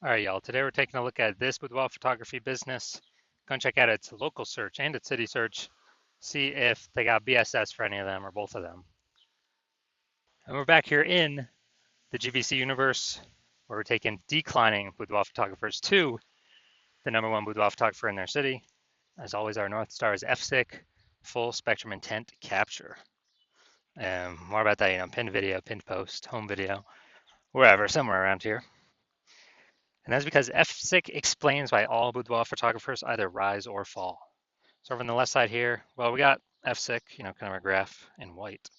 All right, y'all. Today we're taking a look at this boudoir photography business. Go and check out its local search and its city search. See if they got BSS for any of them or both of them. And we're back here in the GVC universe where we're taking declining boudoir photographers to the #1 boudoir photographer in their city. As always, our North Star is FSIC, full spectrum intent capture. And more about that, pinned video, pinned post, home video, wherever, somewhere around here. And that's because FSIC explains why all boudoir photographers either rise or fall. So over on the left side here, well, we got FSIC, kind of a graph in white.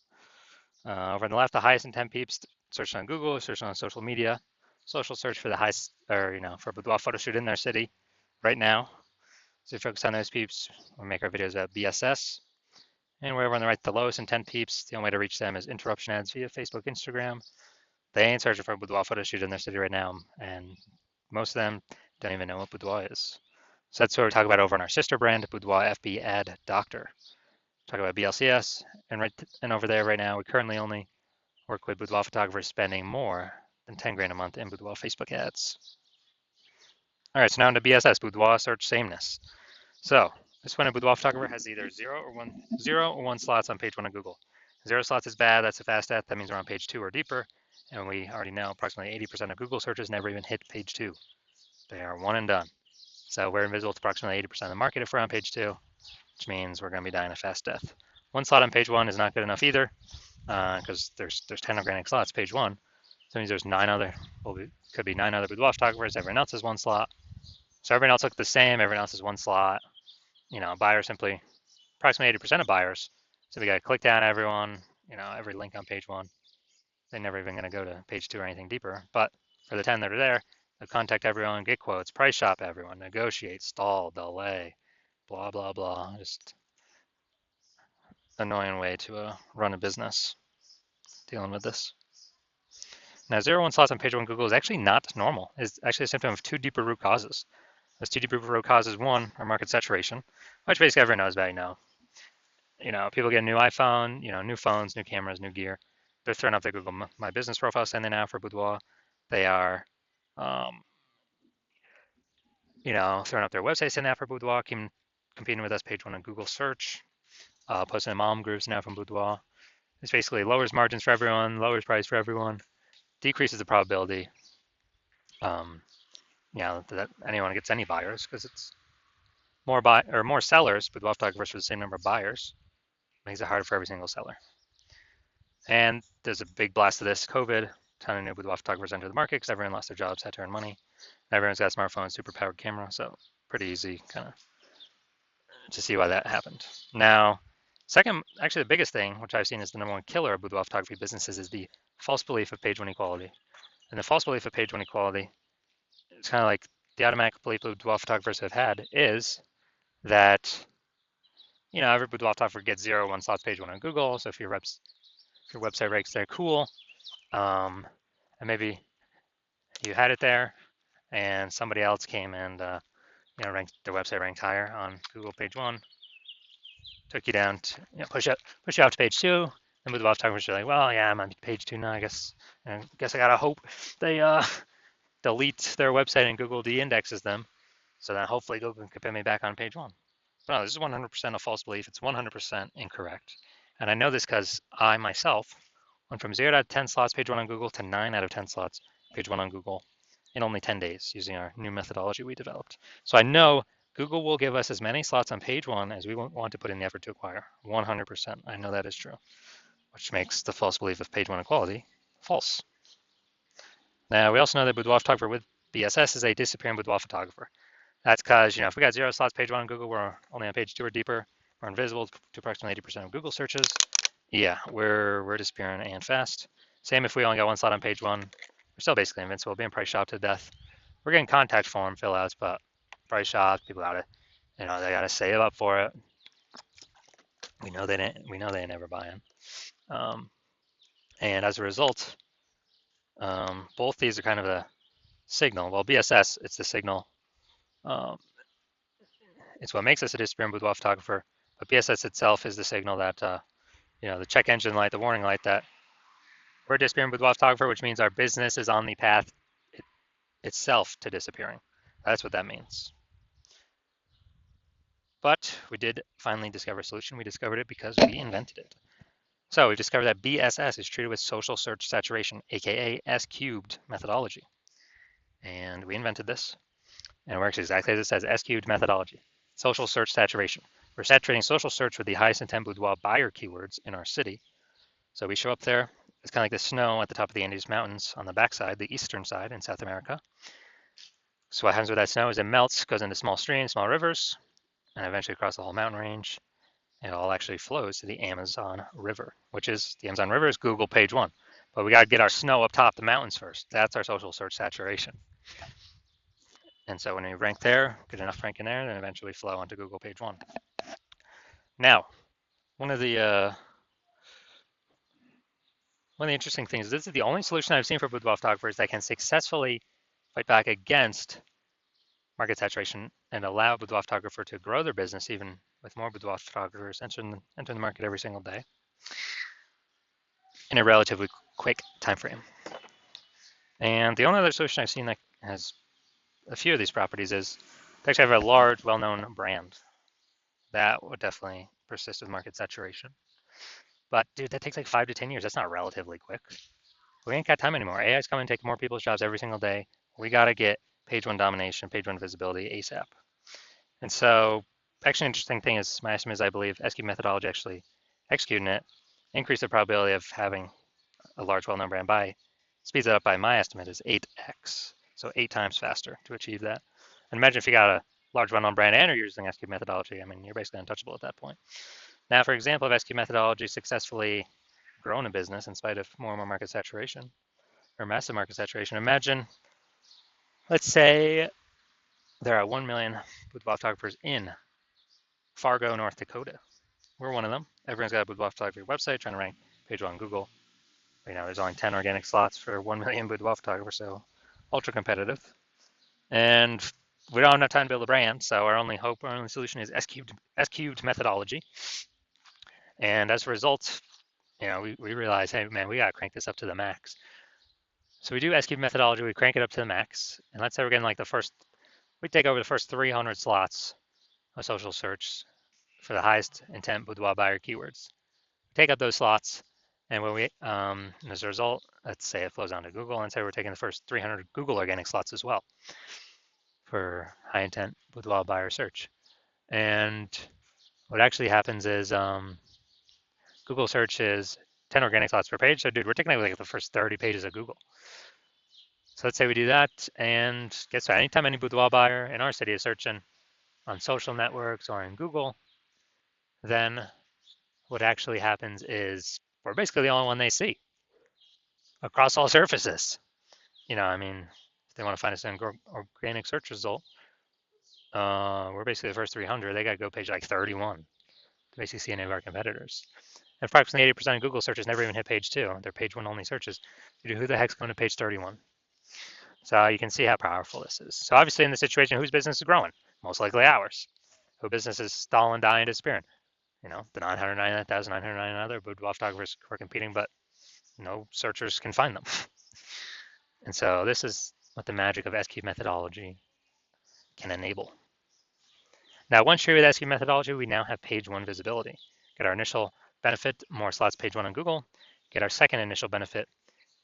Over on the left, the highest intent peeps searched on Google, searched on social media, social search for the highest, or for a boudoir photo shoot in their city right now. So we focus on those peeps. We make our videos at BSS. And wherever on the right, the lowest intent peeps, the only way to reach them is interruption ads via Facebook, Instagram. They ain't searching for a boudoir photo shoot in their city right now, and most of them don't even know what boudoir is. So that's what we talk about over on our sister brand, Boudoir FB Ad Doctor. Talk about BLCS, and over there right now, we currently only work with boudoir photographers spending more than 10 grand a month in boudoir Facebook ads. All right, so now into BSS, boudoir search sameness. So this when a boudoir photographer has either zero or one slots on page 1 of Google. 0 slots is bad, that's a fast death, that means we're on page 2 or deeper, and we already know approximately 80% of Google searches never even hit page 2. They are one and done. So we're invisible to approximately 80% of the market if we're on page 2, which means we're going to be dying a fast death. One slot on page 1 is not good enough either, because there's 10 organic slots page 1. So it means there's could be 9 other boudoir photographers. Everyone else has 1 slot. So everyone else looks the same. Everyone else has 1 slot. Buyers simply, approximately 80% of buyers. So we got to click down everyone, every link on page 1. They're never even going to go to page 2 or anything deeper. But for the 10 that are there, they'll contact everyone, get quotes, price shop everyone, negotiate, stall, delay, blah, blah, blah. Just annoying way to run a business dealing with this. Now, 0 slots on page 1 Google is actually not normal. It's actually a symptom of 2 deeper root causes. Those 2 deeper root causes, one, are market saturation, which basically everyone knows about now. People get a new iPhone, new phones, new cameras, new gear. They're throwing up their Google My Business profile, sending out for boudoir. They are, throwing up their website, sending out for boudoir, competing with us page 1 on Google search, posting in mom groups now from boudoir. This basically lowers margins for everyone, lowers price for everyone, decreases the probability, that anyone gets any buyers because it's more sellers, boudoir photographers for the same number of buyers. Makes it harder for every single seller. And there's a big blast of this COVID. A ton of new boudoir photographers enter the market because everyone lost their jobs, had to earn money. Everyone's got a smartphone, super powered camera, so pretty easy kind of to see why that happened. Now, second, actually the biggest thing, which I've seen is the #1 killer of boudoir photography businesses, is the false belief of page 1 equality. And the false belief of page 1 equality, it's kind of like the automatic belief boudoir photographers have had is that, every boudoir photographer gets 0 slots page 1 on Google. So if your website ranks there, cool. And maybe you had it there and somebody else came and, ranked their website ranked higher on Google page 1, took you down to, push you out to page 2. And boudoir photographers are like, well, yeah, I'm on page 2 now, I guess I gotta hope they delete their website and Google de-indexes them, so that hopefully Google can put me back on page 1. But no, this is 100% a false belief. It's 100% incorrect. And I know this because I myself went from 0 out of 10 slots page 1 on Google to 9 out of 10 slots page 1 on Google in only 10 days using our new methodology we developed. So I know Google will give us as many slots on page 1 as we want to put in the effort to acquire. 100%. I know that is true, which makes the false belief of page 1 equality false. Now, we also know that boudoir photographer with BSS is a disappearing boudoir photographer. That's because, if we got 0 slots page 1 on Google, we're only on page 2 or deeper, we're invisible to approximately 80% of Google searches. Yeah, we're disappearing and fast. Same if we only got 1 slot on page 1, we're still basically invincible, being price shopped to death. We're getting contact form fill outs, but price shopped, people gotta, they gotta save up for it. We know they ain't never buying. And as a result, both these are kind of a signal. Well, BSS, it's the signal. It's what makes us a disappearing boudoir photographer, but BSS itself is the signal that, the check engine light, the warning light that we're a disappearing boudoir photographer, which means our business is on the path itself to disappearing. That's what that means. But we did finally discover a solution. We discovered it because we invented it. So we've discovered that BSS is treated with social search saturation, aka S-cubed methodology. And we invented this, and it works exactly as it says, S-cubed methodology. Social search saturation. We're saturating social search with the highest intent boudoir buyer keywords in our city. So we show up there, it's kind of like the snow at the top of the Andes Mountains on the backside, the eastern side in South America. So what happens with that snow is it melts, goes into small streams, small rivers, and eventually across the whole mountain range. It all actually flows to the Amazon River, which is the Amazon River is Google page 1. But we got to get our snow up top the mountains first. That's our social search saturation. And so when we rank there, get enough ranking there, then eventually flow onto Google page 1. Now, one of the interesting things is this is the only solution I've seen for boudoir photographers that can successfully fight back against market saturation and allow a boudoir photographer to grow their business even with more boudoir photographers entering the market every single day in a relatively quick time frame. And the only other solution I've seen that has a few of these properties is to actually have a large, well-known brand. That would definitely persist with market saturation. But dude, that takes like 5 to 10 years. That's not relatively quick. We ain't got time anymore. AI is coming to take more people's jobs every single day. We got to get page 1 domination, page 1 visibility ASAP. And so actually an interesting thing is my estimate is I believe SQ methodology actually executing it increased the probability of having a large well-known brand by speeds it up by my estimate is 8x. So 8 times faster to achieve that. And imagine if you got a large well-known brand and you're using SQ methodology, I mean, you're basically untouchable at that point. Now, for example, if SQ methodology successfully grown a business in spite of more and more market saturation or massive market saturation, imagine, let's say there are 1 million boudoir photographers in Fargo, North Dakota. We're one of them. Everyone's got a boudoir photography website trying to rank page 1 on Google. Right now, there's only 10 organic slots for 1 million boudoir photographers, so ultra competitive. And we don't have enough time to build a brand, so our only hope, our only solution is S-cubed methodology. And as a result, we realize, hey, man, we got to crank this up to the max. So we do S-cubed methodology, we crank it up to the max. And let's say we're getting like we take over the first 300 slots of social search for the highest intent boudoir buyer keywords. Take up those slots, and as a result, let's say it flows onto Google, and say we're taking the first 300 Google organic slots as well for high intent boudoir buyer search. And what actually happens is Google search is 10 organic slots per page. So dude, we're taking like the first 30 pages of Google. So let's say we do that, and guess what? Anytime any boudoir buyer in our city is searching on social networks or in Google, then what actually happens is we're basically the only one they see across all surfaces. I mean, if they want to find us an organic search result, we're basically the first 300. They got to go page like 31 to basically see any of our competitors. And approximately 80% of Google searches never even hit page 2. They're page 1 only searches. Who the heck's going to page 31? So you can see how powerful this is. So obviously in this situation, whose business is growing? Most likely ours. Whose business is stalling, dying, disappearing? The 999,999 other boudoir photographers who are competing, but no searchers can find them. And so this is what the magic of S-cubed methodology can enable. Now, once you're with S-cubed methodology, we now have page 1 visibility. Get our initial benefit, more slots page 1 on Google. Get our second initial benefit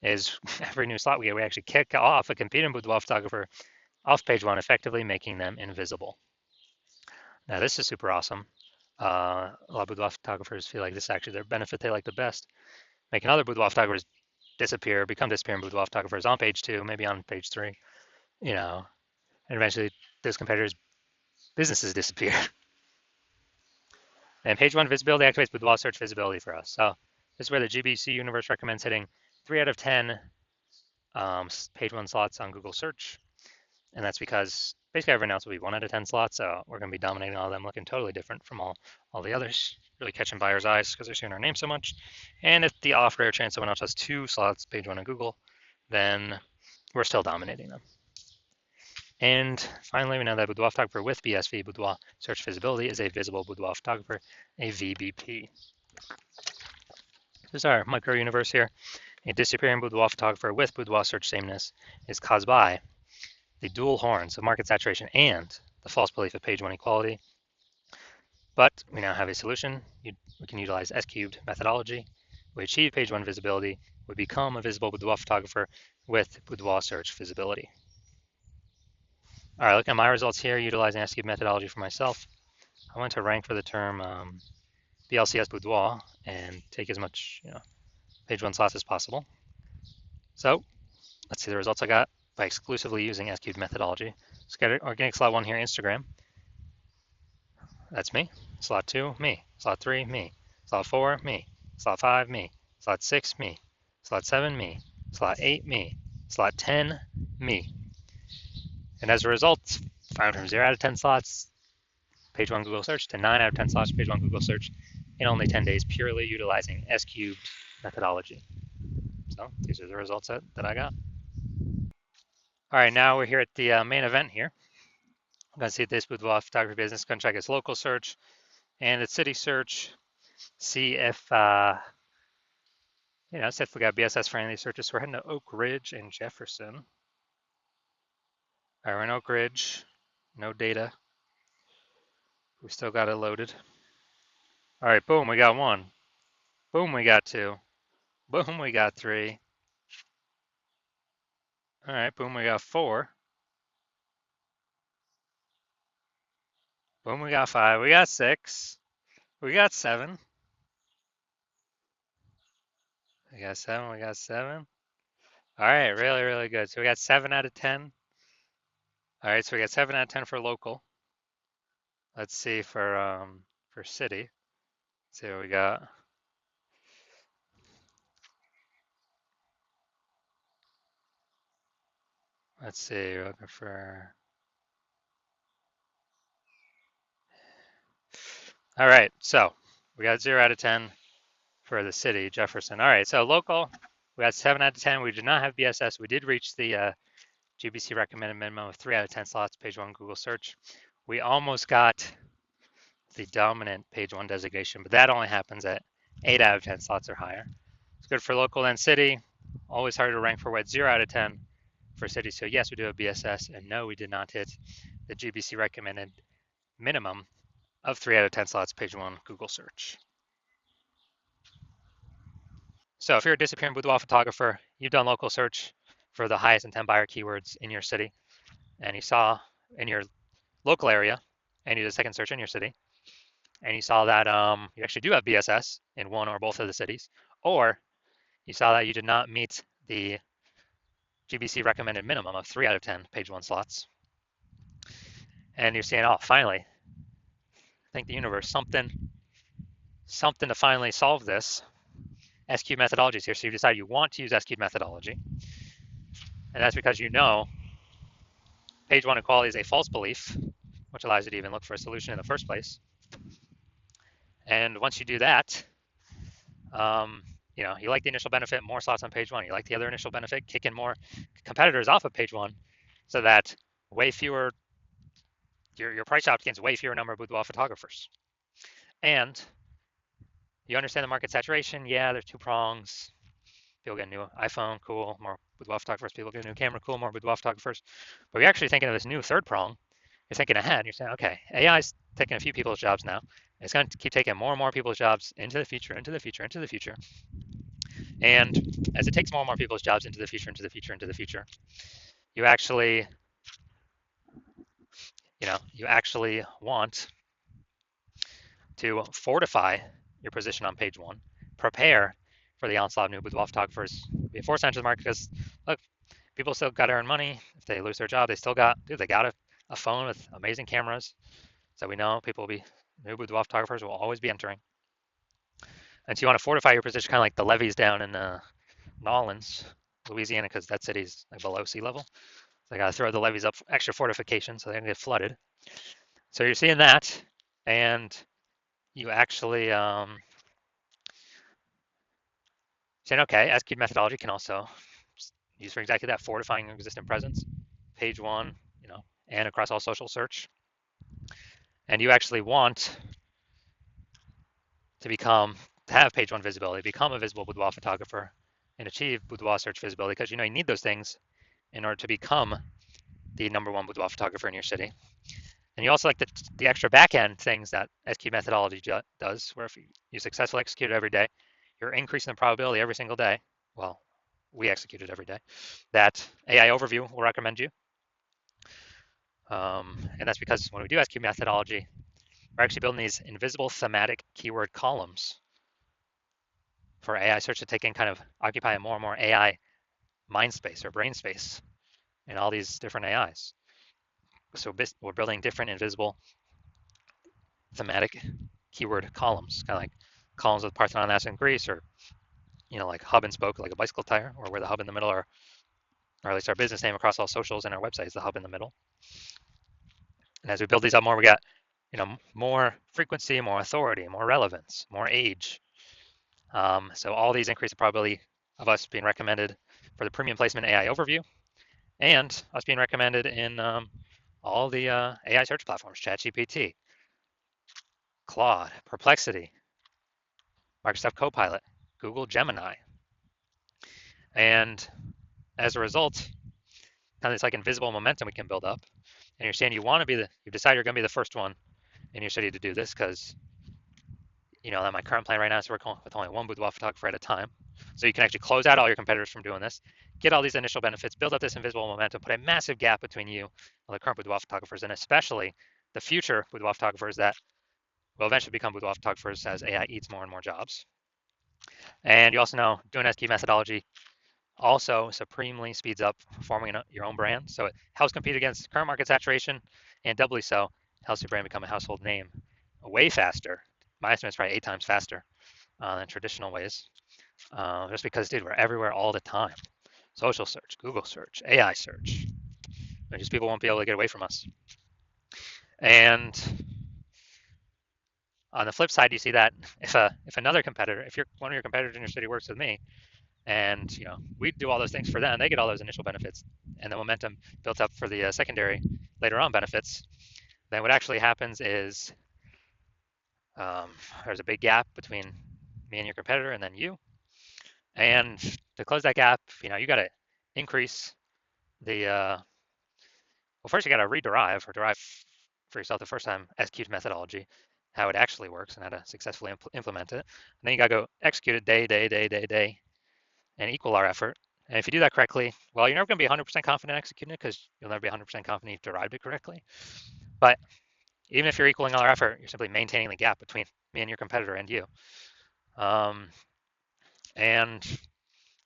is every new slot we get, we actually kick off a competing boudoir photographer off page 1, effectively making them invisible. Now, this is super awesome. A lot of boudoir photographers feel like this is actually their benefit they like the best. Making other boudoir photographers become disappearing boudoir photographers on page 2, maybe on page 3, and eventually those competitors' businesses disappear. And page 1 visibility activates boudoir search visibility for us. So this is where the GBC universe recommends hitting 3 out of 10 page 1 slots on Google search. And that's because basically everyone else will be 1 out of 10 slots. So we're going to be dominating all of them, looking totally different from all the others, really catching buyers' eyes because they're seeing our name so much. And if the off rare chance someone else has 2 slots page 1 on Google, then we're still dominating them. And finally, we know that boudoir photographer with BSV, boudoir search visibility, is a visible boudoir photographer, a VBP. This is our micro universe here. A disappearing boudoir photographer with boudoir search sameness is caused by the dual horns of market saturation and the false belief of page one equality. But we now have a solution. We can utilize S cubed methodology. We achieve page one visibility. We become a visible boudoir photographer with boudoir search visibility. All right, look at my results here utilizing S cubed methodology for myself. I went to rank for the term BLCS boudoir and take as much page one slots as possible. So let's see the results I got by exclusively using S cubed methodology. Let's get organic slot one here, Instagram. That's me. Slot 2, me. Slot 3, me. Slot 4, me. Slot 5, me. Slot 6, me. Slot 7, me. Slot 8, me. Slot 10, me. And as a result, found from 0 out of 10 slots, page 1 Google search, to 9 out of 10 slots, page 1 Google search, in only 10 days, purely utilizing S cubed methodology. So these are the results that I got. All right, now we're here at the main event here. I'm going to see this boudoir photography business. Going to check its local search and its city search. See if see if we got BSS friendly searches. So we're heading to Oak Ridge and Jefferson. All right, we're in Oak Ridge. No data. We still got it loaded. All right, boom, we got 1. Boom, we got 2. Boom, we got 3. All right, boom, we got 4. Boom, we got 5. We got 6. We got 7. We got 7. We got 7. All right, really, really good. So we got 7 out of 10. All right, so we got 7 out of 10 for local. Let's see for city. Let's see what we got. Let's see, we're looking for. All right, so we got 0 out of 10 for the city, Jefferson. All right, so local, we got 7 out of 10. We did not have BSS. We did reach the GBC recommended minimum of 3 out of 10 slots, page 1 Google search. We almost got the dominant page 1 designation, but that only happens at 8 out of 10 slots or higher. It's good for local and city. Always hard to rank for what 0 out of 10 for city. So yes, we do have BSS, and no, we did not hit the GBC recommended minimum of 3 out of 10 slots, page 1 Google search. So if you're a disappearing boudoir photographer, you've done local search for the highest intent buyer keywords in your city, and you saw in your local area, and you did a second search in your city, and you saw that you actually do have BSS in one or both of the cities, or you saw that you did not meet the GBC recommended minimum of 3 out of 10 page 1 slots, and you're saying, oh, finally, thank the universe, something to finally solve this. S-cube methodology is here, so you decide you want to use S-cube methodology, and that's because you know page 1 equality is a false belief, which allows you to even look for a solution in the first place. And once you do that, you like the initial benefit, more slots on page 1. You like the other initial benefit, kicking more competitors off of page 1, so that way fewer, your price out gains way fewer number of boudoir photographers. And you understand the market saturation. Yeah, there's 2 prongs. People get a new iPhone, cool, more boudoir photographers. People get a new camera, cool, more boudoir photographers. But you're actually thinking of this new 3rd prong. You're thinking ahead. You're saying, okay, AI is taking a few people's jobs now. It's going to keep taking more and more people's jobs into the future, into the future, into the future. And as it takes more and more people's jobs into the future, into the future, into the future, you actually, you actually want to fortify your position on page 1, prepare for the onslaught of new boudoir photographers, be a force into the market, because look, people still got to earn money. If they lose their job, they still got, they got a phone with amazing cameras. So we know people will be, new boudoir photographers will always be entering. And so you want to fortify your position, kind of like the levees down in Nolens, Louisiana, because that city's like below sea level. So they got to throw the levees up, extra fortification, so they don't get flooded. So you're seeing that, and you actually saying, okay, S-cube methodology can also use for exactly that, fortifying your existing presence, page 1, and across all social search. And you actually want to have page 1 visibility, become a visible boudoir photographer, and achieve boudoir search visibility, because you need those things in order to become the #1 boudoir photographer in your city. And you also like the extra back-end things that SQ methodology does, where if you successfully execute it every day, you're increasing the probability every single day. Well, we execute it every day, that AI overview will recommend you. And that's because when we do SQ methodology, we're actually building these invisible thematic keyword columns for AI search to take in, kind of occupy more and more AI mind space or brain space in all these different AIs. So we're building different invisible thematic keyword columns, kind of like columns with Parthenon, Athens, and Greece, or like hub and spoke, like a bicycle tire, or where the hub in the middle are, or at least our business name across all socials and our website is the hub in the middle. And as we build these up more, we got more frequency, more authority, more relevance, more age. So all these increase the probability of us being recommended for the premium placement AI overview, and us being recommended in all the AI search platforms: ChatGPT, Claude, Perplexity, Microsoft Copilot, Google Gemini. And as a result, kind of this like invisible momentum we can build up. And you're saying you decide you're going to be the first one in your city to do this, because that my current plan right now is to work with only one boudoir photographer at a time. So you can actually close out all your competitors from doing this, get all these initial benefits, build up this invisible momentum, put a massive gap between you and the current boudoir photographers, and especially the future boudoir photographers that will eventually become boudoir photographers as AI eats more and more jobs. And you also know doing SQ methodology also supremely speeds up forming your own brand. So it helps compete against current market saturation, and doubly so, helps your brand become a household name way faster. My estimate is probably 8 times faster than traditional ways. Just because, dude, we're everywhere all the time. Social search, Google search, AI search. Just people won't be able to get away from us. And on the flip side, you see that if another competitor, if one of your competitors in your city works with me, and we do all those things for them, they get all those initial benefits, and the momentum built up for the secondary later on benefits, then what actually happens is there's a big gap between me and your competitor and then you. And to close that gap, you got to increase the well, first you got to rederive or derive for yourself the first time SQ methodology, how it actually works and how to successfully implement it. And then you got to go execute it day, and equal our effort. And if you do that correctly, well, you're never going to be 100% confident executing it, because you'll never be 100% confident you've derived it correctly. But even if you're equaling all our effort, you're simply maintaining the gap between me and your competitor and you. And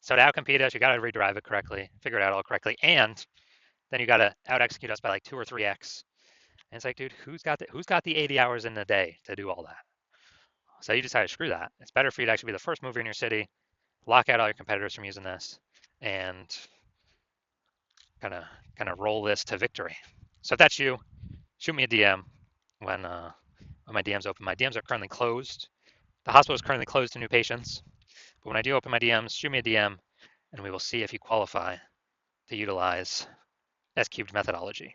so to outcompete us, you got to rederive it correctly, figure it out all correctly, and then you got to out execute us by like 2 or 3x. And it's like, dude, who's got the 80 hours in the day to do all that? So you decide to screw that. It's better for you to actually be the first mover in your city, lock out all your competitors from using this, and kind of roll this to victory. So if that's you, shoot me a DM when my DMs open. My DMs are currently closed. The hospital is currently closed to new patients. But when I do open my DMs, shoot me a DM, and we will see if you qualify to utilize S-cubed methodology.